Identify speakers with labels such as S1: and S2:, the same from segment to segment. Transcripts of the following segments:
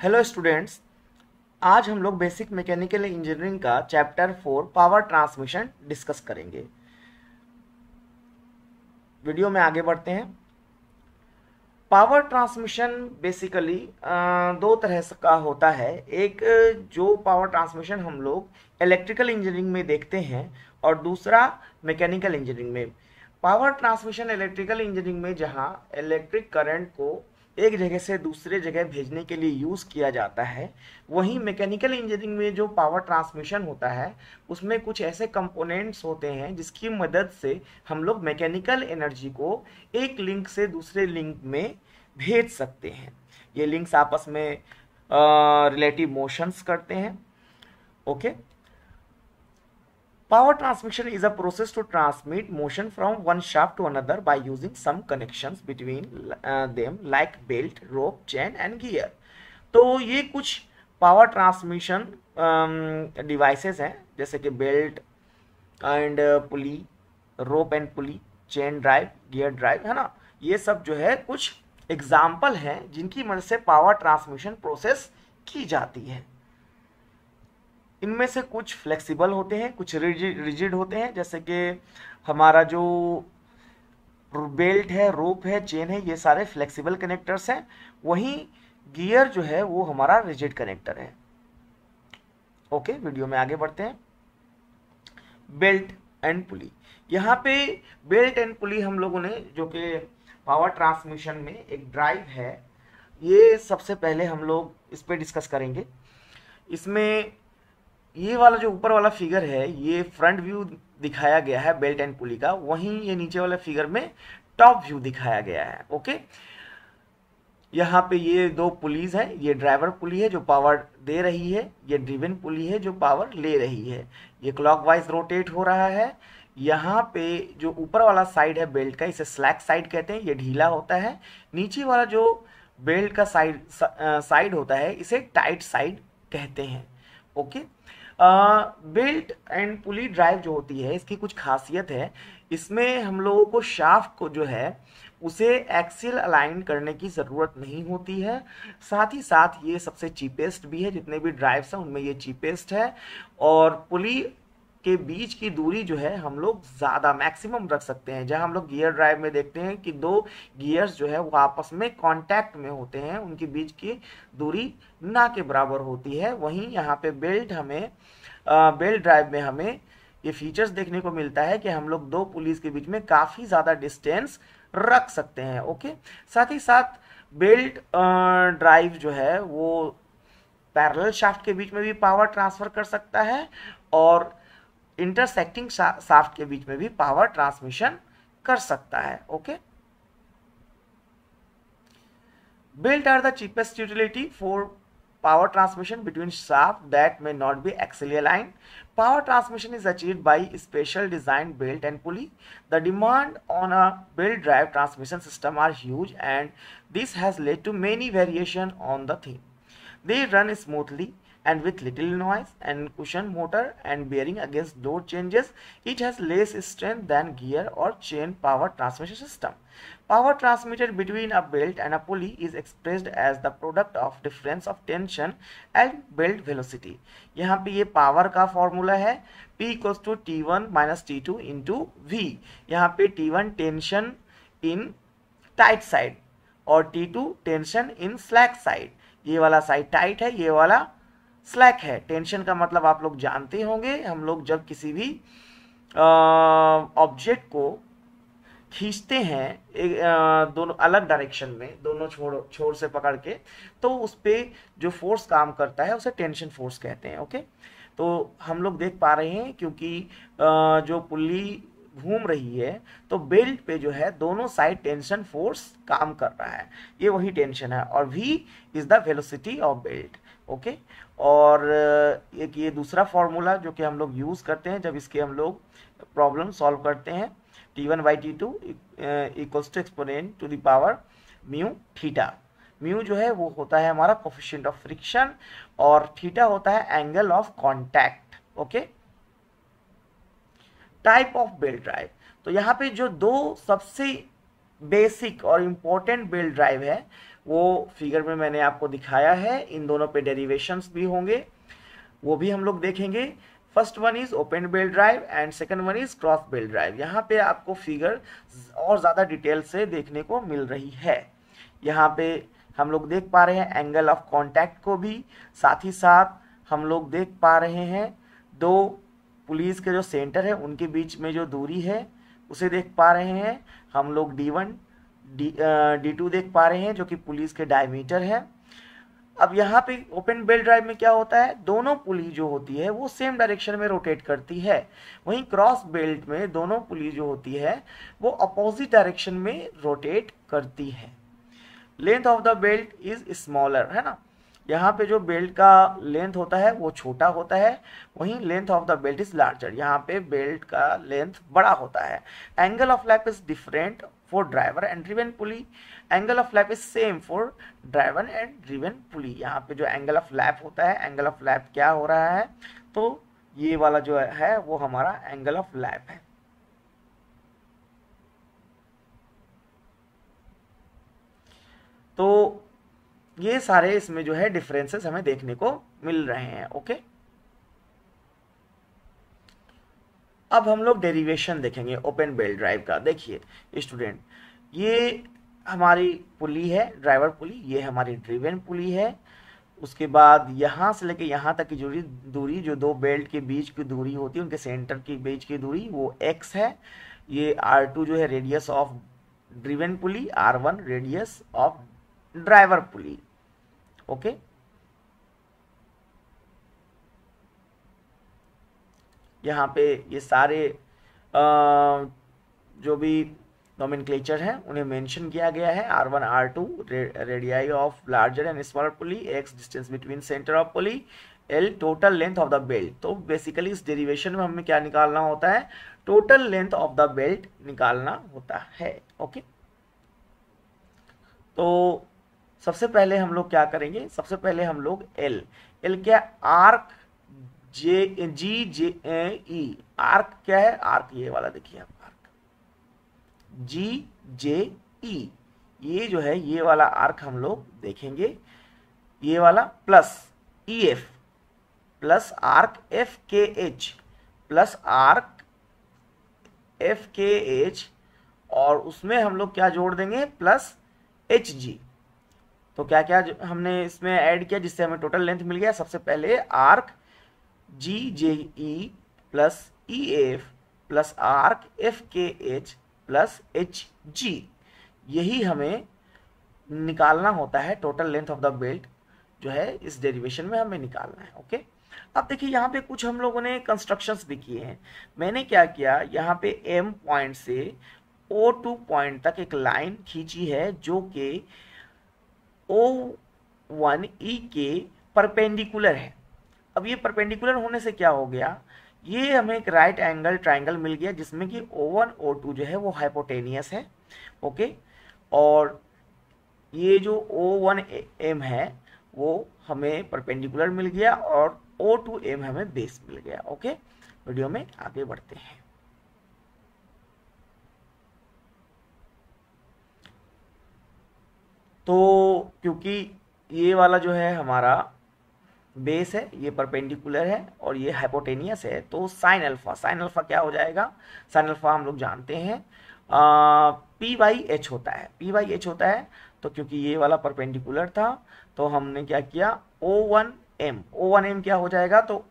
S1: Hello students, आज हम लोग बेसिक मैकेनिकल इंजीनियरिंग का चैप्टर 4 पावर ट्रांसमिशन डिस्कस करेंगे। वीडियो में आगे बढ़ते हैं। पावर ट्रांसमिशन बेसिकली दो तरह का होता है। एक जो पावर ट्रांसमिशन हम लोग इलेक्ट्रिकल इंजीनियरिंग में देखते हैं और दूसरा मैकेनिकल इंजीनियरिंग में। पावर ट्रांसमिशन इलेक्ट्रिकल इंजीनियरिंग में जहां इलेक्ट्रिक करंट को एक जगह से दूसरे जगह भेजने के लिए यूज़ किया जाता है, वहीं मैकेनिकल इंजीनियरिंग में जो पावर ट्रांसमिशन होता है उसमें कुछ ऐसे कंपोनेंट्स होते हैं जिसकी मदद से हम लोग मैकेनिकल एनर्जी को एक लिंक से दूसरे लिंक में भेज सकते हैं। ये लिंक्स आपस में रिलेटिव मोशंस करते हैं। Okay, power transmission is a process to transmit motion from one shaft to another by using some connections between them like belt, rope, chain and gear। तो ये कुछ पावर ट्रांसमिशन डिवाइसेस हैं जैसे कि belt and pulley, rope and pulley, chain drive, gear drive, है ना। ये सब जो है कुछ एग्जाम्पल हैं जिनकी मदद से पावर ट्रांसमिशन प्रोसेस की जाती है। इनमें से कुछ फ्लेक्सिबल होते हैं, कुछ रिजिड होते हैं, जैसे कि हमारा जो बेल्ट है, रोप है, चेन है, ये सारे फ्लेक्सिबल कनेक्टर्स हैं। वहीं गियर जो है वो हमारा रिजिड कनेक्टर है। ओके, वीडियो में आगे बढ़ते हैं। बेल्ट एंड पुली, यहाँ पे बेल्ट एंड पुली हम लोगों ने जो कि पावर ट्रांसमिशन में एक ड्राइव है, ये सबसे पहले हम लोग इस पे डिस्कस करेंगे। इसमें ये वाला जो ऊपर वाला फिगर है ये फ्रंट व्यू दिखाया गया है बेल्ट एंड पुली का, वहीं ये नीचे वाले फिगर में टॉप व्यू दिखाया गया है। ओके, यहाँ पे ये दो पुलीज हैं, ये ड्राइवर पुली है जो पावर दे रही है, ये ड्रिवन पुली है जो पावर ले रही है। ये क्लॉकवाइज रोटेट हो रहा है। यहाँ पे जो ऊपर वाला साइड है बेल्ट का, इसे स्लैक साइड कहते हैं, ये ढीला होता है। नीचे वाला जो बेल्ट का साइड होता है इसे टाइट साइड कहते हैं। Okay, belt and pulley drive जो होती है इसकी कुछ खासियत है। इसमें हम लोगों को शाफ्ट को जो है उसे एक्सियल अलाइन करने की ज़रूरत नहीं होती है। साथ ही साथ ये सबसे चीपेस्ट भी है, जितने भी ड्राइव्स हैं उनमें ये चीपेस्ट है। और पुली के बीच की दूरी जो है हम लोग ज़्यादा मैक्सिमम रख सकते हैं। जहां हम लोग गियर ड्राइव में देखते हैं कि दो गियर्स जो है वो आपस में कांटेक्ट में होते हैं, उनके बीच की दूरी ना के बराबर होती है। वहीं यहाँ पे बेल्ट ड्राइव में हमें ये फीचर्स देखने को मिलता है कि हम लोग दो पुलिस के बीच में काफ़ी ज़्यादा डिस्टेंस रख सकते हैं। ओके, साथ ही साथ बेल्ट ड्राइव जो है वो पैरेलल शाफ्ट के बीच में भी पावर ट्रांसफर कर सकता है और इंटरसेक्टिंग शाफ्ट के बीच में भी पावर ट्रांसमिशन कर सकता है। Okay, belt are the cheapest utility for power transmission between shafts that may not be axially aligned. Power transmission is achieved by special designed belt and pulley. The demand on a belt drive transmission system are huge and this has led to many variations on the theme. They run smoothly and with little noise and cushion motor and bearing against load changes. It has less strength than gear or chain power transmission system. Power transmitted between a belt and a pulley is expressed as the product of difference of tension and belt velocity. यहाँ पे ये power का formula है P equals to T1 minus T2 into V। यहाँ पे T1 tension in tight side और T2 tension in slack side. ये वाला साइड टाइट है, ये वाला स्लैक है। टेंशन का मतलब आप लोग जानते होंगे, हम लोग जब किसी भी ऑब्जेक्ट को खींचते हैं दोनों अलग डायरेक्शन में, दोनों छोर से पकड़ के, तो उस पर जो फोर्स काम करता है उसे टेंशन फोर्स कहते हैं। ओके, तो हम लोग देख पा रहे हैं क्योंकि जो पुल्ली घूम रही है तो बेल्ट पे जो है दोनों साइड टेंशन फोर्स काम कर रहा है, ये वही टेंशन है। और v is the velocity of belt. Okay, और एक ये दूसरा फॉर्मूला जो कि हम लोग यूज़ करते हैं जब इसके हम लोग प्रॉब्लम सॉल्व करते हैं, T1 by T2 equals to exponent to the power mu theta. Mu जो है वो होता है हमारा कोफिशिएंट ऑफ फ्रिक्शन और थीटा होता है angle of contact. Okay, type of belt drive, तो यहाँ पे जो दो सबसे बेसिक और इम्पोर्टेंट बेल्ट ड्राइव है वो फिगर में मैंने आपको दिखाया है। इन दोनों पे डेरिवेशंस भी होंगे, वो भी हम लोग देखेंगे। First one is open belt drive and second one is cross belt drive. यहाँ पे आपको फिगर और ज़्यादा डिटेल से देखने को मिल रही है। यहाँ पे हम लोग देख पा रहे हैं एंगल ऑफ कांटेक्ट को भी, साथ ही साथ हम लोग देख पा रहे हैं दो पुलिस के जो सेंटर है उनके बीच में जो दूरी है उसे देख पा रहे हैं हम लोग। D1 D2 देख पा रहे हैं जो कि पुलिस के डायमीटर है। अब यहाँ पे ओपन बेल्ट ड्राइव में क्या होता है, दोनों पुली जो होती है वो सेम डायरेक्शन में रोटेट करती है। वहीं क्रॉस बेल्ट में दोनों पुली जो होती है वो अपोजिट डायरेक्शन में रोटेट करती है। Length of the belt is smaller, है ना, यहाँ पे जो बेल्ट का लेंथ होता है वो छोटा होता है, वहीं length of the belt is larger, यहाँ पे बेल्ट का लेंथ बड़ा होता है। Angle of lap is different for driver and driven pulley, angle of lap is same for driver and driven pulley. यहाँ पे जो एंगल ऑफ लैप होता है, एंगल ऑफ लैप क्या हो रहा है, तो ये वाला जो है वो हमारा एंगल ऑफ लैप है। तो ये सारे इसमें जो है डिफरेंसेस हमें देखने को मिल रहे हैं। ओके, अब हम लोग डेरिवेशन देखेंगे ओपन बेल्ट ड्राइव का। देखिए स्टूडेंट, ये हमारी पुली है ड्राइवर पुली, ये हमारी ड्रिवन पुली है। उसके बाद यहाँ से लेके यहाँ तक की दूरी जो दो बेल्ट के बीच की दूरी होती है, उनके सेंटर के बीच की दूरी वो x है। ये R2 जो है radius of driven pulley, R1 radius of driver pulley. Okay, यहाँ पे ये सारे जो भी नोमेनक्लेचर हैं उन्हें मेंशन किया गया है। R1 R2 radii of larger and smaller pulley, x distance between centre of pulley, L total length of the belt. तो बेसिकली इस डेरिवेशन में हमें क्या निकालना होता है, total length of the belt निकालना होता है। ओके, तो सबसे पहले हम लोग क्या करेंगे, सबसे पहले हम लोग L क्या, आर्क GJE, आर्क क्या है, आर्क ये वाला देखिए आप, आर्क GJE, ये जो है ये वाला आर्क हम लोग देखेंगे, ये वाला plus EF plus arc FKH plus arc FKH, और उसमें हम लोग क्या जोड़ देंगे, प्लस HG। तो क्या क्या हमने इसमें ऐड किया जिससे हमें टोटल लेंथ मिल गया। सबसे पहले arc GJE plus EF plus arc FKH plus HG, यही हमें निकालना होता है total length of the belt जो है इस डेरिवेशन में हमें निकालना है। ओके, अब देखिए यहाँ पे कुछ हम लोगों ने कंस्ट्रक्शंस भी किए हैं। मैंने क्या किया, यहाँ पे M पॉइंट से O2 पॉइंट तक एक लाइन खींची है जो कि O1E के परपेंडिकुलर है। अब ये परपेंडिकुलर होने से क्या हो गया, ये हमें एक राइट एंगल ट्राइंगल मिल गया जिसमें कि O1 O2 जो है वो हाइपोटेनियस है। ओके, और ये जो O1M है वो हमें परपेंडिकुलर मिल गया और O2M हमें बेस मिल गया। ओके, वीडियो में आगे बढ़ते हैं। तो क्योंकि ये वाला जो है हमारा बेस है, ये परपेंडिकुलर है और ये हाइपोटेनियस है, तो साइन अल्फा क्या हो जाएगा, साइन अल्फा हम लोग जानते हैं P/H होता है, P/H होता है। तो क्योंकि ये वाला परपेंडिकुलर था तो हमने क्या किया, O1M क्या हो जाएगा, तो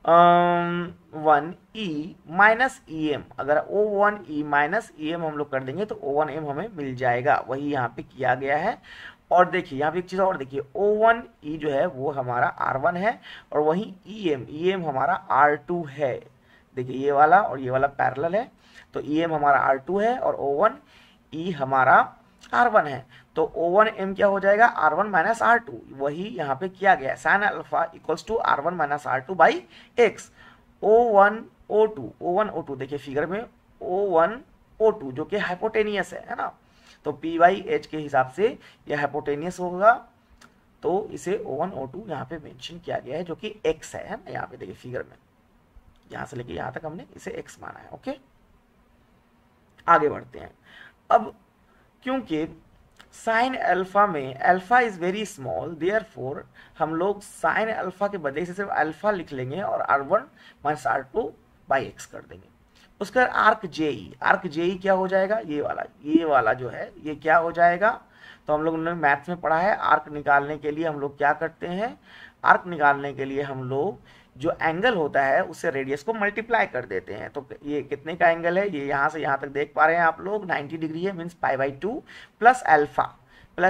S1: O1E माइनस EM, अगर O1E माइनस EM हम लोग कर देंगे तो O1M हमें मिल जाएगा, वही यहाँ पे किया गया है। और देखिए यहाँ पे एक चीज़ और देखिए, O1E जो है वो हमारा R1 है और वही EM हमारा R2 है। देखिए ये वाला और ये वाला पैरेलल है, तो EM हमारा R2 है और O1E हमारा R1 है। तो O1M क्या हो जाएगा, R1 माइनस R2, वही यहाँ पे किया गया, sine alpha equals to R1 minus R2 by X। O1 O2 देखिए फिगर में O1 O2 जो कि हाइपोटेनियस है ना, तो P/H के हिसाब से यह हाइपोटेनियस होगा, तो इसे O1 O2 यहाँ पे मेंशन किया गया है जो कि X है ना, यहाँ पे देखिए फिगर में यहाँ से लेके यहाँ तक हमने इसे X माना है। ओके, आगे बढ़ते हैं। अब क्योंकि साइन अल्फा में alpha is very small, therefore हम लोग साइन अल्फा के बदले से सिर्फ अल्फा लिख लेंगे और R1 minus R2 by x कर देंगे। उसका आर्क जेई क्या हो जाएगा, ये वाला जो है ये क्या हो जाएगा। तो हम लोग ने मैथ्स में पढ़ा है आर्क निकालने के लिए हम लोग क्या करते हैं, आर्क निकालने के लिए हम लोग जो एंगल होता है उससे रेडियस को मल्टीप्लाई कर देते हैं। तो ये कितने का एंगल है, ये यहाँ से यहाँ तक देख पा रहे हैं आप लोग 90 डिग्री है, means π/2 plus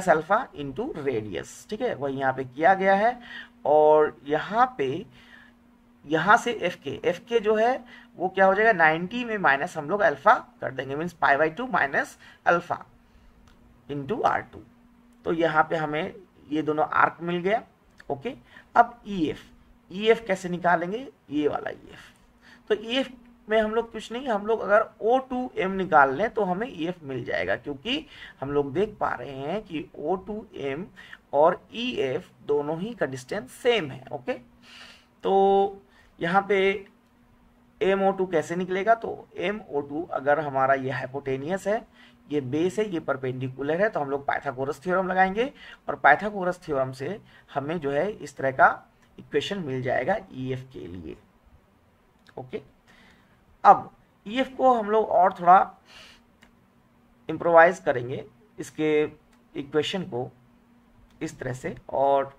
S1: alpha into radius. ठीक है, वही यहाँ पे किया गया है। और यहाँ से एफ के जो है वो क्या हो जाएगा, 90 में माइनस हम लोग अल्फा कर देंगे, means π/2 minus alpha into R2। तो यहाँ पे हमें ये दोनों आर्क मिल गया। ओके, अब EF कैसे निकालेंगे, ये वाला EF। तो EF में हम लोग कुछ नहीं, हम लोग अगर O2M निकाल लें तो हमें EF मिल जाएगा, क्योंकि हम लोग देख पा रहे हैं कि O2M और EF दोनों ही का डिस्टेंस सेम है। ओके, तो यहाँ पे MO2 कैसे निकलेगा, तो MO2 अगर हमारा ये हाइपोटेनियस है, ये बेस है, ये परपेंडिकुलर है, तो हम लोग पाइथागोरस थ्योरम लगाएंगे और पाइथागोरस थ्योरम से हमें जो है इस तरह का इक्वेशन मिल जाएगा EF के लिए। ओके, अब EF को हम लोग और थोड़ा इम्प्रोवाइज करेंगे इसके इक्वेशन को इस तरह से, और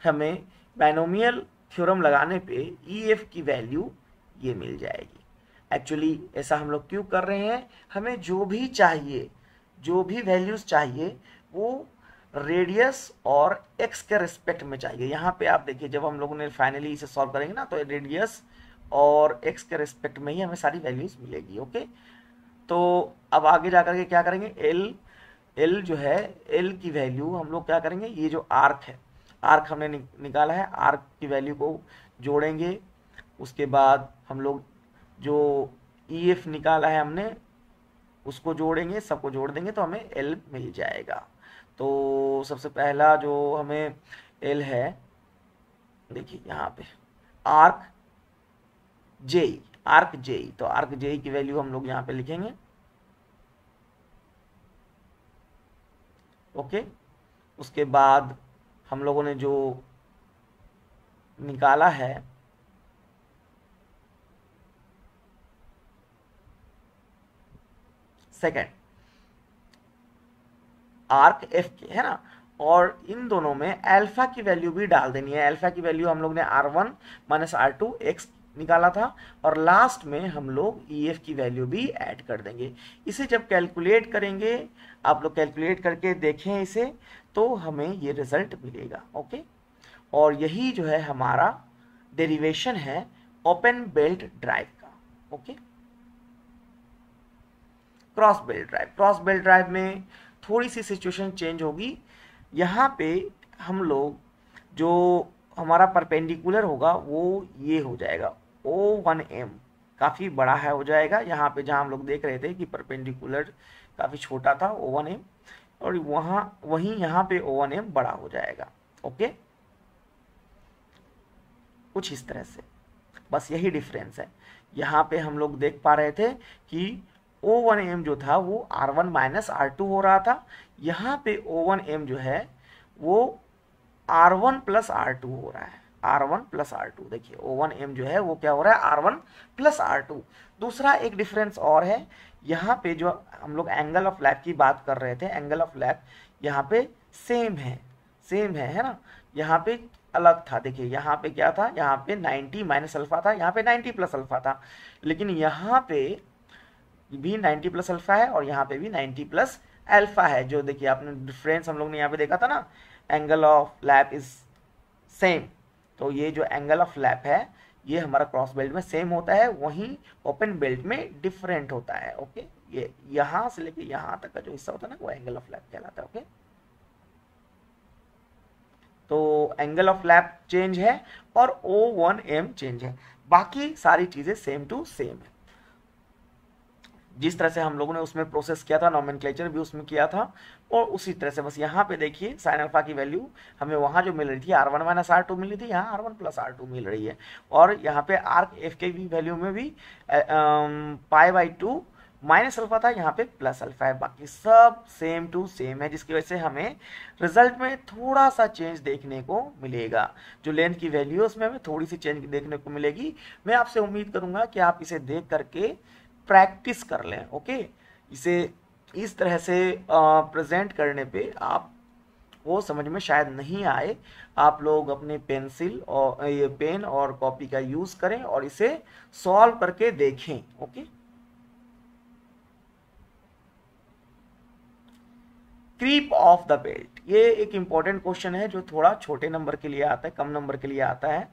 S1: हमें बाइनोमियल थ्योरम लगाने पे EF की वैल्यू ये मिल जाएगी। एक्चुअली ऐसा हम लोग क्यों कर रहे हैं, हमें जो भी चाहिए, जो भी वैल्यूज चाहिए वो रेडियस और एक्स के रिस्पेक्ट में चाहिए। यहाँ पे आप देखिए जब हम लोगों ने फाइनली इसे सॉल्व करेंगे ना, तो रेडियस और एक्स के रिस्पेक्ट में ही हमें सारी वैल्यूज मिलेगी। ओके, तो अब आगे जा करके क्या करेंगे, एल जो है, एल की वैल्यू हम लोग क्या करेंगे, ये जो आर्क है, आर्क हमने निकाला है, आर्क की वैल्यू को जोड़ेंगे। उसके बाद हम लोग जो EF निकाला है हमने उसको जोड़ेंगे, सबको जोड़ देंगे तो हमें L मिल जाएगा। तो सबसे पहला जो हमें L है, देखिए यहाँ पे आर्क जेई, तो आर्क जेई की वैल्यू हम लोग यहाँ पे लिखेंगे। ओके, उसके बाद हम लोगों ने जो निकाला है सेकेंड आर्क एफ के, है ना, और इन दोनों में अल्फा की वैल्यू भी डाल देनी है। अल्फा की वैल्यू हम लोग ने R1 माइनस R2 एक्स निकाला था, और लास्ट में हम लोग EF की वैल्यू भी ऐड कर देंगे। इसे जब कैलकुलेट करेंगे, आप लोग कैलकुलेट करके देखें इसे, तो हमें ये रिजल्ट मिलेगा। ओके, और यही जो है हमारा डेरिवेशन है ओपन बेल्ट ड्राइव का। ओके, क्रॉस बेल्ट ड्राइव में थोड़ी सी सिचुएशन चेंज होगी। यहाँ पे हम लोग जो हमारा परपेंडिकुलर होगा वो ये हो जाएगा O1M, काफ़ी बड़ा है हो जाएगा। यहाँ पे जहाँ हम लोग देख रहे थे कि परपेंडिकुलर काफ़ी छोटा था O1M, और वहीं यहाँ पे O1M बड़ा हो जाएगा। ओके, कुछ इस तरह से, बस यही डिफरेंस है। यहाँ पे हम लोग देख पा रहे थे कि O1M जो था वो R1 माइनस R2 हो रहा था, यहाँ पे O1M जो है वो R1 प्लस R2 हो रहा है, R1 प्लस R2। देखिए O1M जो है वो क्या हो रहा है, R1 प्लस R2। दूसरा एक डिफरेंस और है, यहाँ पे जो हम लोग एंगल ऑफ लैप की बात कर रहे थे, एंगल ऑफ लैप यहाँ पे सेम है ना, यहाँ पे अलग था। देखिए यहाँ पे क्या था, यहाँ पे 90 माइनस अल्फा था, यहाँ पे 90 प्लस अल्फा था, लेकिन यहाँ पे भी 90 प्लस अल्फा है और यहाँ पे भी 90 प्लस अल्फा है। जो देखिए आपने डिफरेंस हम लोग ने यहाँ पे देखा था ना, angle of lap is same. तो ये जो एंगल ऑफ लैप है ये हमारा क्रॉस बेल्ट में सेम होता है, वहीं ओपन बेल्ट में डिफरेंट होता है। ओके, ये यहाँ से लेके यहाँ तक का जो हिस्सा होता है ना वो एंगल ऑफ लैप कहलाता है। ओके, तो एंगल ऑफ लैप चेंज है और O1M चेंज है, बाकी सारी चीजें सेम टू सेम है। जिस तरह से हम लोगों ने उसमें प्रोसेस किया था, नॉमेनक्लेचर भी उसमें किया था, और उसी तरह से बस यहाँ पे देखिए साइन अल्फा की वैल्यू हमें वहाँ जो मिल रही थी R1 माइनस R2 मिल रही थी, यहाँ R1 प्लस R2 मिल रही है। और यहाँ पे आर्क एफ के भी वैल्यू में भी π/2 माइनस अल्फा था, यहाँ पे प्लस अल्फा है, बाकी सब सेम टू सेम है, जिसकी वजह से हमें रिजल्ट में थोड़ा सा चेंज देखने को मिलेगा। जो लेंथ की वैल्यू है उसमें हमें थोड़ी सी चेंज देखने को मिलेगी। मैं आपसे उम्मीद करूंगा कि आप इसे देख करके प्रैक्टिस कर लें। ओके, इसे इस तरह से प्रेजेंट करने पे आप वो समझ में शायद नहीं आए, आप लोग अपने पेंसिल और ये पेन और कॉपी का यूज करें और इसे सॉल्व करके देखें। Okay, creep of the belt, ये एक इंपॉर्टेंट क्वेश्चन है जो थोड़ा छोटे नंबर के लिए आता है, कम नंबर के लिए आता है।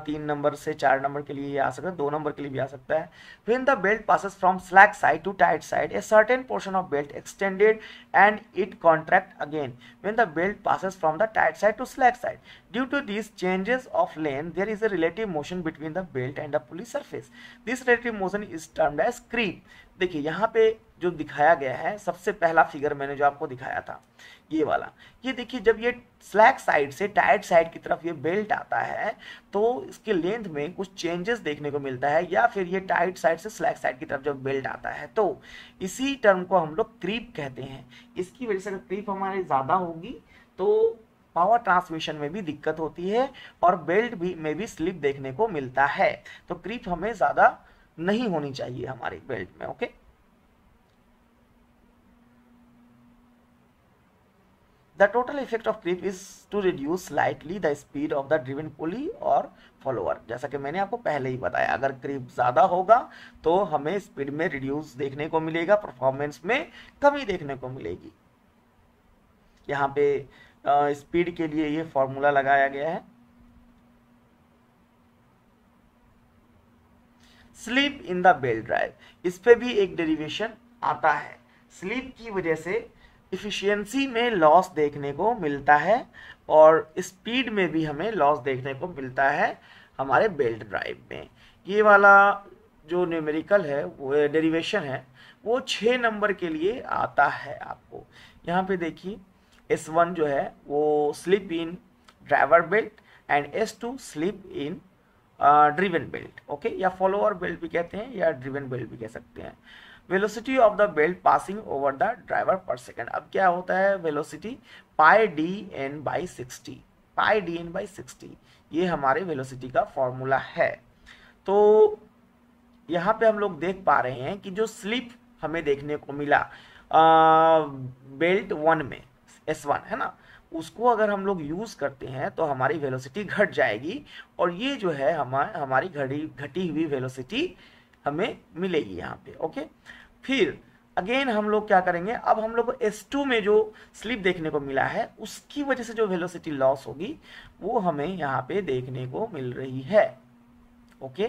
S1: 3 नंबर से 4 नंबर के लिए आ सकता है, 2 नंबर के लिए भी आ सकता है। When the belt passes from slack side to tight side, a certain portion of belt extended and it contract again when the belt passes from the tight side to slack side. Due to these changes of length, there is a relative motion between the belt and the pulley surface. This relative motion is termed as creep. देखिए यहाँ पे जो दिखाया गया है, सबसे पहला figure मैंने जो आपको दिखाया था ये वाला, ये देखिए जब ये स्लैक साइड से टाइट साइड की तरफ ये बेल्ट आता है तो इसके लेंथ में कुछ चेंजेस देखने को मिलता है, या फिर ये टाइट साइड से स्लैक साइड की तरफ जब बेल्ट आता है तो इसी टर्म को हम लोग क्रीप कहते हैं। इसकी वजह से अगर क्रीप हमारी ज़्यादा होगी तो पावर ट्रांसमिशन में भी दिक्कत होती है और बेल्ट भी में भी स्लिप देखने को मिलता है। तो क्रीप हमें ज़्यादा नहीं होनी चाहिए हमारी बेल्ट में। Okay, the total effect of creep is to reduce slightly the speed of the driven pulley or follower। जैसा कि मैंने आपको पहले ही बताया, अगर क्रीप ज़्यादा होगा तो हमें स्पीड में रिड्यूस देखने को मिलेगा, परफॉर्मेंस में कमी देखने को मिलेगी। यहाँ पे स्पीड के लिए ये फॉर्मूला लगाया गया है, slip in the belt drive, इस पे भी एक डेरिवेशन आता है। स्लिप की वजह से इफिशियंसी में लॉस देखने को मिलता है और स्पीड में भी हमें लॉस देखने को मिलता है हमारे बेल्ट ड्राइव में। ये वाला जो न्यूमेरिकल है वो डेरिवेशन है वो 6 नंबर के लिए आता है आपको। यहाँ पे देखिए S1 जो है वो slip in driver belt and S2 slip in driven belt. Okay, या फॉलोअर बेल्ट भी कहते हैं या ड्रिवन बेल्ट भी कह सकते हैं। Velocity of the belt passing over the driver per second, अब क्या होता है velocity pi D N by 60, pi D N by 60 ये हमारे वेलोसिटी का फॉर्मूला है। तो यहाँ पे हम लोग देख पा रहे हैं कि जो स्लिप हमें देखने को मिला बेल्ट 1 में S1 है ना, उसको अगर हम लोग यूज करते हैं तो हमारी वेलोसिटी घट जाएगी और ये जो है हमारी घटी हुई वेलोसिटी हमें मिलेगी यहाँ पे। ओके, फिर अगेन हम लोग क्या करेंगे, अब हम लोग S2 में जो स्लिप देखने को मिला है उसकी वजह से जो वेलोसिटी लॉस होगी वो हमें यहाँ पे देखने को मिल रही है। ओके,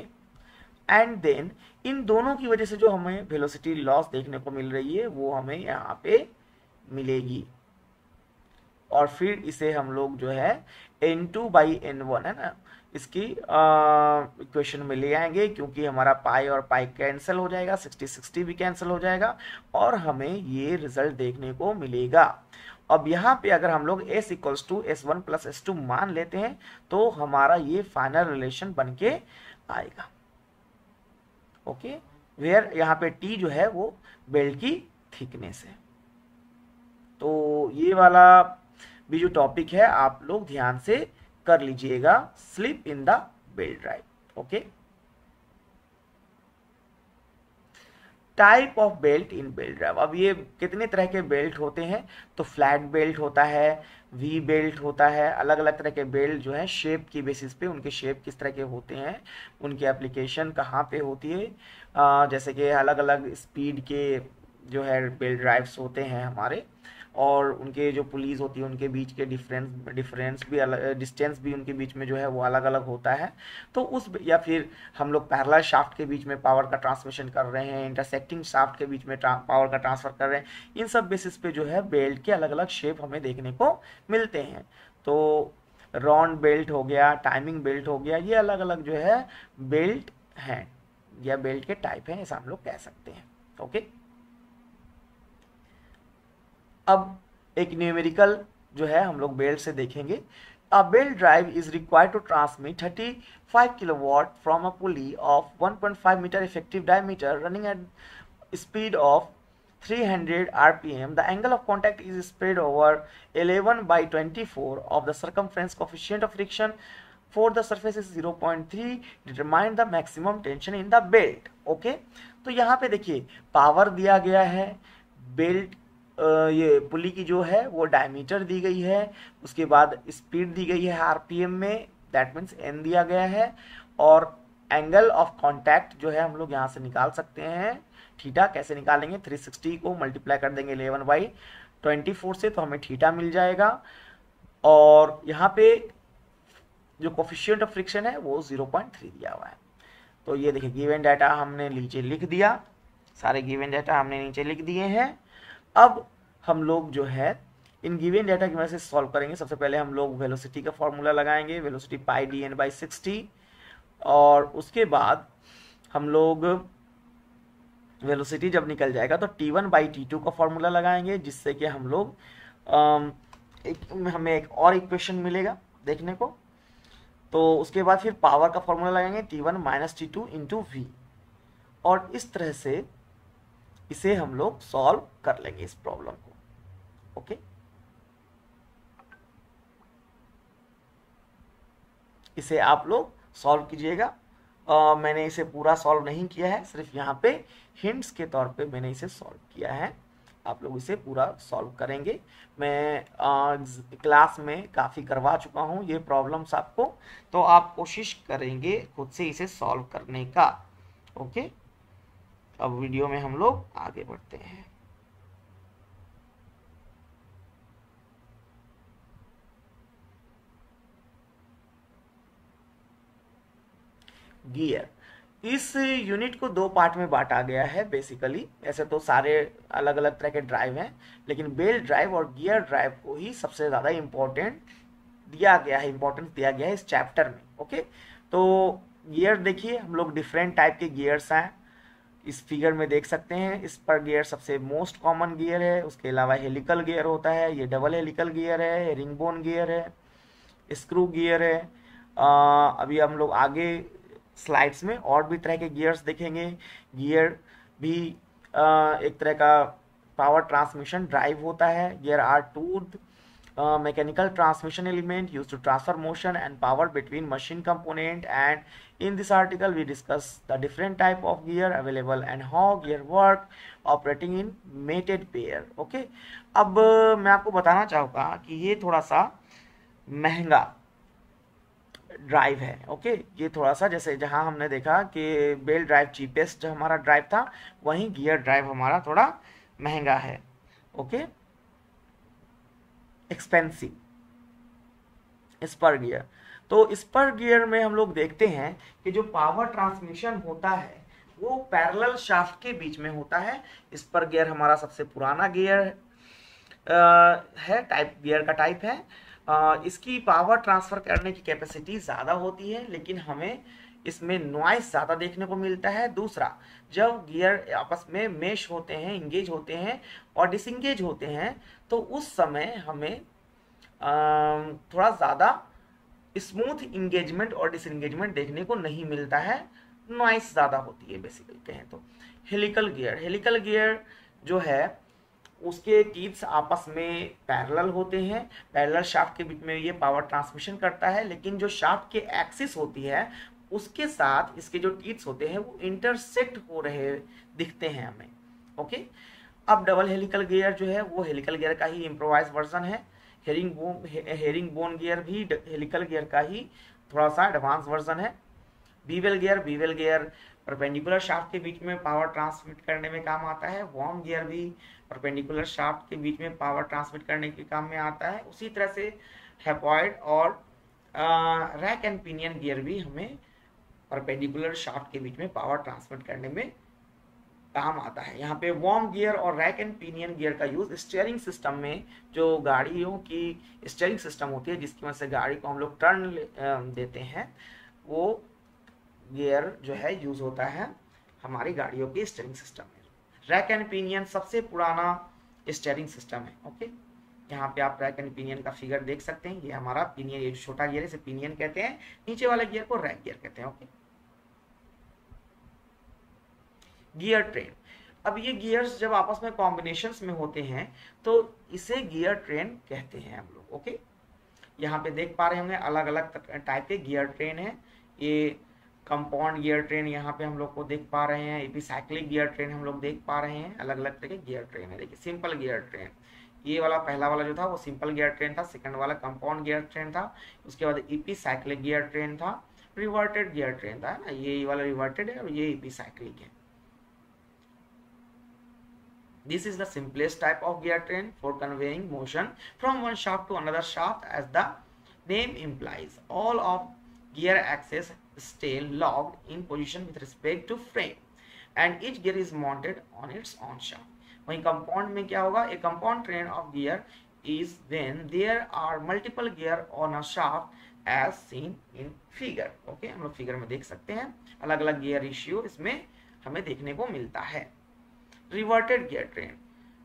S1: एंड देन इन दोनों की वजह से जो हमें वेलोसिटी लॉस देखने को मिल रही है वो हमें यहाँ पे मिलेगी और फिर इसे हम लोग जो है N2/N1 है ना, इसकी इक्वेशन में ले आएंगे क्योंकि हमारा पाई और पाई कैंसिल हो जाएगा, 60 भी कैंसिल हो जाएगा और हमें ये रिजल्ट देखने को मिलेगा। अब यहाँ पे अगर हम लोग S equals to S1 plus S2 मान लेते हैं तो हमारा ये फाइनल रिलेशन बन के आएगा। ओके, वेयर यहाँ पे T जो है वो बेल्ट की थिकनेस है। तो ये वाला भी जो टॉपिक है आप लोग ध्यान से कर लीजिएगा, slip in the belt drive. Okay, type of belt in belt drive, अब ये कितने तरह के बेल्ट होते हैं, तो फ्लैट बेल्ट होता है, वी बेल्ट होता है, अलग अलग तरह के बेल्ट जो है शेप की बेसिस पे उनके शेप किस तरह के होते हैं, उनकी एप्लीकेशन कहाँ पे होती है, जैसे कि अलग अलग स्पीड के जो है बेल्ट ड्राइव्स होते हैं हमारे, और उनके जो पुलीज होती है उनके बीच के डिफरेंस भी अलग, डिस्टेंस भी उनके बीच में जो है वो अलग अलग होता है। तो उस या फिर हम लोग पैरेलल शाफ्ट के बीच में पावर का ट्रांसमिशन कर रहे हैं, इंटरसेक्टिंग शाफ्ट के बीच में पावर का ट्रांसफर कर रहे हैं, इन सब बेसिस पे जो है बेल्ट के अलग अलग शेप हमें देखने को मिलते हैं। तो राउंड बेल्ट हो गया, टाइमिंग बेल्ट हो गया, ये अलग अलग जो है बेल्ट हैं या बेल्ट के टाइप हैं, ऐसा हम लोग कह सकते हैं। ओके, अब एक न्यूमेरिकल जो है हम लोग बेल्ट से देखेंगे। A belt drive is required to transmit 35 kilowatt from a pulley of 1.5 metre effective diameter running at speed of 300 rpm, the angle of contact is spread over 11/24 of the circumference. Coefficient of friction for the surface is 0.3. Determine the maximum tension in the belt. Okay तो यहाँ पे देखिए power दिया गया है, belt ये पुली की जो है वो डायमीटर दी गई है, उसके बाद स्पीड दी गई है आरपीएम में, दैट मीन्स एन दिया गया है, और एंगल ऑफ कांटेक्ट जो है हम लोग यहाँ से निकाल सकते हैं थीटा। कैसे निकालेंगे, 360 को मल्टीप्लाई कर देंगे 11/24 से तो हमें थीटा मिल जाएगा। और यहाँ पे जो कोफिशिएंट ऑफ फ्रिक्शन है वो 0.3 दिया हुआ है। तो ये देखिए गिवन डाटा हमने नीचे लिख दिया, सारे गिवन डाटा हमने नीचे लिख दिए हैं। अब हम लोग जो है इन गिवन डाटा की वजह से सॉल्व करेंगे। सबसे पहले हम लोग वेलोसिटी का फॉर्मूला लगाएंगे, वेलोसिटी पाई dn/60, और उसके बाद हम लोग वेलोसिटी जब निकल जाएगा तो t1/t2 का फॉर्मूला लगाएंगे, जिससे कि हम लोग हमें एक और इक्वेशन मिलेगा देखने को। तो उसके बाद फिर पावर का फॉर्मूला लगाएंगे t1 - t2 इंटू v, और इस तरह से इसे हम लोग सॉल्व कर लेंगे इस प्रॉब्लम को। ओके, इसे आप लोग सॉल्व कीजिएगा। मैंने इसे पूरा सॉल्व नहीं किया है, सिर्फ यहाँ पे हिंट्स के तौर पे मैंने इसे सॉल्व किया है। आप लोग इसे पूरा सॉल्व करेंगे। मैं क्लास में काफ़ी करवा चुका हूँ ये प्रॉब्लम्स आपको, तो आप कोशिश करेंगे खुद से इसे सॉल्व करने का। ओके, अब वीडियो में हम लोग आगे बढ़ते हैं। गियर, इस यूनिट को दो पार्ट में बांटा गया है बेसिकली। ऐसे तो सारे अलग अलग तरह के ड्राइव हैं, लेकिन बेल्ट ड्राइव और गियर ड्राइव को ही सबसे ज़्यादा इम्पोर्टेंस दिया गया है इस चैप्टर में। ओके, तो गियर देखिए, हम लोग डिफरेंट टाइप के गियर्स हैं, इस फिगर में देख सकते हैं। इस पर गियर सबसे मोस्ट कॉमन गियर है, उसके अलावा हेलिकल गियर होता है, ये डबल हेलिकल गियर है, रिंग बोन गियर है, स्क्रू गियर है। अभी हम लोग आगे स्लाइड्स में और भी तरह के गियर्स देखेंगे। गियर भी एक तरह का पावर ट्रांसमिशन ड्राइव होता है। Gear are tooth mechanical transmission element used to transfer motion and power between machine component, and in this article we discuss the different type of gear available and how gear work operating in mated pair. okay, अब मैं आपको बताना चाहूँगा कि ये थोड़ा सा महंगा ड्राइव है। ओके, ये थोड़ा सा जैसे जहाँ हमने देखा कि बेल्ट ड्राइव चीपेस्ट हमारा ड्राइव था, वहीं गियर ड्राइव हमारा थोड़ा महंगा है। Okay, expensive spur gear. तो स्पर गियर में हम लोग देखते हैं कि जो पावर ट्रांसमिशन होता है वो पैरेलल शाफ्ट के बीच में होता है। स्पर गियर हमारा सबसे पुराना गियर है, टाइप गियर का टाइप है। इसकी पावर ट्रांसफर करने की कैपेसिटी ज़्यादा होती है, लेकिन हमें इसमें नॉइस ज़्यादा देखने को मिलता है। दूसरा, जब गियर आपस में मेश होते हैं, इंगेज होते हैं और डिसंगेज होते हैं, तो उस समय हमें थोड़ा ज़्यादा स्मूथ इंगेजमेंट और डिसएंगेजमेंट देखने को नहीं मिलता है, नॉइस ज़्यादा होती है बेसिकली कहें तो। हेलिकल गियर जो है उसके टीथ्स आपस में पैरेलल होते हैं, पैरेलल शाफ्ट के बीच में ये पावर ट्रांसमिशन करता है, लेकिन जो शाफ्ट के एक्सिस होती है उसके साथ इसके जो टीथ्स होते हैं वो इंटरसेक्ट हो रहे दिखते हैं हमें। ओके, अब डबल हेलिकल गियर जो है वो हेलिकल गियर का ही इम्प्रोवाइज वर्जन है। हेरिंग बोन गियर भी हेलिकल गियर का ही थोड़ा सा एडवांस वर्जन है। बीवेल गियर परपेंडिकुलर शाफ्ट के बीच में पावर ट्रांसमिट करने में काम आता है। वॉर्म गियर भी परपेंडिकुलर शाफ्ट के बीच में पावर ट्रांसमिट करने के काम में आता है। उसी तरह से हेपॉइड और रैक एंड पिनियन गियर भी हमें परपेंडिकुलर शाफ्ट के बीच में पावर ट्रांसमिट करने में काम आता है। यहाँ पे वॉर्म गियर और रैक एंड पिनियन गियर का यूज स्टीयरिंग सिस्टम में, जो गाड़ियों की स्टीयरिंग सिस्टम होती है जिसकी वजह से गाड़ी को हम लोग टर्न देते हैं, वो गियर जो है यूज होता है हमारी गाड़ियों के स्टीयरिंग सिस्टम में। रैक एंड पिनियन सबसे पुराना स्टीयरिंग सिस्टम है। ओके, यहाँ पे आप रैक एंड पिनियन का फिगर देख सकते हैं। ये हमारा पिनियन, ये छोटा गियर है इसे पिनियन कहते हैं, नीचे वाले गियर को रैक गियर कहते हैं। Okay, gear train. अब ये गियर्स जब आपस में कॉम्बिनेशंस में होते हैं तो इसे गियर ट्रेन कहते हैं हम लोग। ओके, यहाँ पे देख पा रहे होंगे अलग अलग टाइप के गियर ट्रेन है। ये कंपाउंड गियर ट्रेन यहाँ पे हम लोग को देख पा रहे हैं, एपिसाइक्लिक गियर ट्रेन हम लोग देख पा रहे हैं, अलग अलग तरह के गियर ट्रेन है। देखिए सिंपल गियर ट्रेन, ये वाला पहला वाला जो था वो सिंपल गियर ट्रेन था, सेकंड वाला कंपाउंड गियर ट्रेन था, उसके बाद एपिसाइक्लिक गियर ट्रेन था, रिवर्टेड गियर ट्रेन था ना, ये वाला रिवर्टेड है और ये एपिसाइक्लिक है। This is the simplest type of gear train for conveying motion from one shaft to another shaft. As the name implies, all of gear axes stay locked in position with respect to frame and each gear is mounted on its own shaft. वहीं compound में क्या होगा, a compound train of gear is when there are multiple gear on a shaft as seen in figure. Okay, हम लोग figure में देख सकते हैं अलग अलग गियर रेशियो इसमें हमें देखने को मिलता है। Reverted gear train.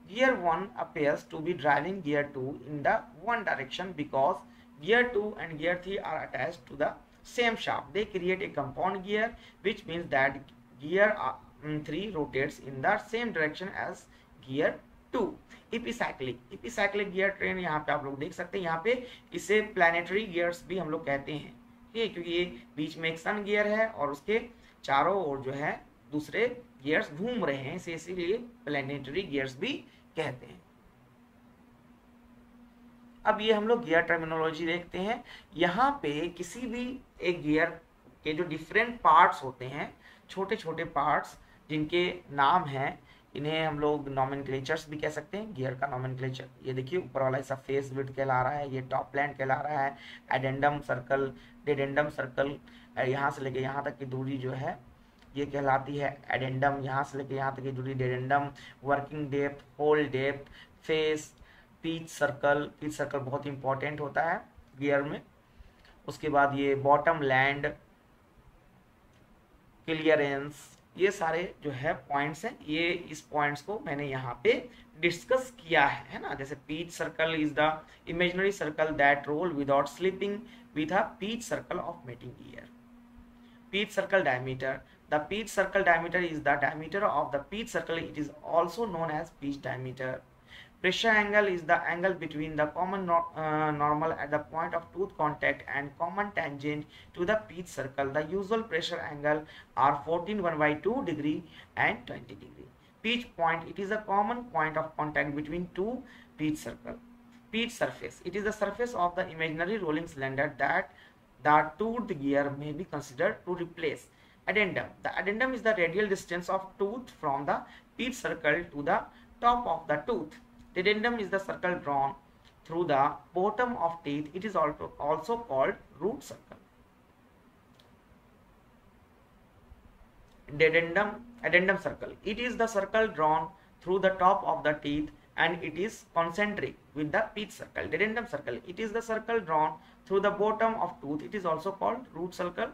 S1: Gear 1 appears to be driving gear 2 in the one direction because gear 2 and gear 3 are attached to the same shaft. They create a compound gear, which means that gear 3 rotates in the same direction as gear 2. Epicyclic gear train यहाँ पे आप लोग देख सकते हैं, यहाँ पे इसे planetary gears भी हम लोग कहते हैं, ठीक है, क्योंकि ये बीच में एक सन गियर है और उसके चारों ओर जो है दूसरे गियर्स घूम रहे हैं, इसीलिए प्लैनेटरी गियर्स भी कहते हैं। अब ये हम लोग गियर टर्मिनोलॉजी देखते हैं। यहाँ पे किसी भी एक गियर के जो डिफरेंट पार्ट्स होते हैं, छोटे छोटे पार्ट्स जिनके नाम हैं, इन्हें हम लोग नॉमेनक्लेचर्स भी कह सकते हैं। गियर का नॉमेनक्लेचर ये देखिए, ऊपर वाला ऐसा फेस विड्थ कहला रहा है, ये टॉप प्लैंट कहला रहा है, एडेंडम सर्कल, डेडेंडम सर्कल, यहाँ से लेके यहाँ तक की दूरी जो है ये कहलाती है एडेंडम, यहाँ से लेके यहाँ तक की दूरी dedendum, working depth, whole depth, face, pitch circle बहुत इंपॉर्टेंट होता है गियर में। उसके बाद ये बॉटम लैंड, क्लियरेंस, ये सारे जो है पॉइंट्स हैं, ये इस पॉइंट्स को मैंने यहाँ पे डिस्कस किया है ना। जैसे pitch circle is the imaginary circle that roll without slipping with a pitch circle of mating gear. Pitch circle diameter. The pitch circle diameter is the diameter of the pitch circle. It is also known as pitch diameter. Pressure angle is the angle between the common normal at the point of tooth contact and common tangent to the pitch circle. The usual pressure angle are 14/2 degree and 20 degree. Pitch point, it is a common point of contact between two pitch circle. Pitch surface, it is the surface of the imaginary rolling cylinder that the toothed gear may be considered to replace. Addendum. The addendum is the radial distance of tooth from the pitch circle to the top of the tooth. The addendum is the circle drawn through the bottom of teeth. It is also called root circle. Addendum circle. It is the circle drawn through the top of the teeth and it is concentric with the pitch circle. Addendum circle. It is the circle drawn through the bottom of tooth. It is also called root circle.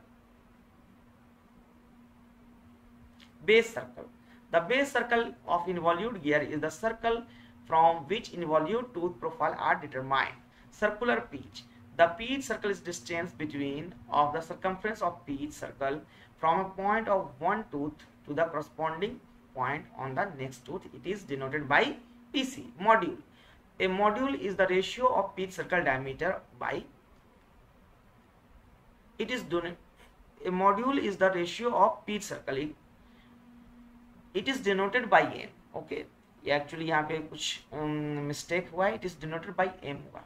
S1: Base circle. The base circle of involute gear is the circle from which involute tooth profile are determined. Circular pitch. The pitch circle is distance between of the circumference of pitch circle from a point of one tooth to the corresponding point on the next tooth. It is denoted by PC. Module. A module is the ratio of pitch circle diameter by a module is the ratio of pitch circle. It is denoted by m. Okay, ये actually यहाँ पे कुछ mistake हुआ है, it is denoted by m होगा.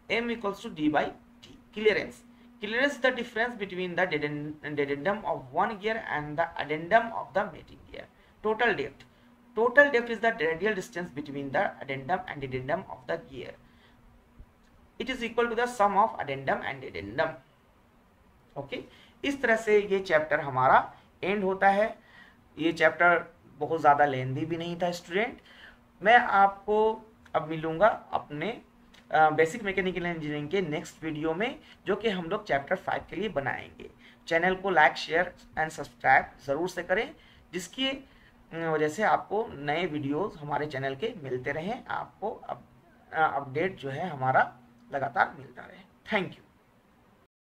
S1: m equals to d by t. Clearance. Clearance is the difference between the addendum of one gear and the addendum of the mating gear. Total depth. Total depth is the radial distance between the addendum and addendum of the gear. It is equal to the sum of addendum and addendum. Okay, इस तरह से ये chapter हमारा and होता है। ये chapter बहुत ज़्यादा लेंदी भी नहीं था स्टूडेंट। मैं आपको अब मिलूँगा अपने बेसिक मैकेनिकल इंजीनियरिंग के नेक्स्ट वीडियो में, जो कि हम लोग चैप्टर 5 के लिए बनाएंगे। चैनल को लाइक, शेयर एंड सब्सक्राइब ज़रूर से करें, जिसकी वजह से आपको नए वीडियोस हमारे चैनल के मिलते रहें, आपको अपडेट जो है हमारा लगातार मिलता रहे। Thank you.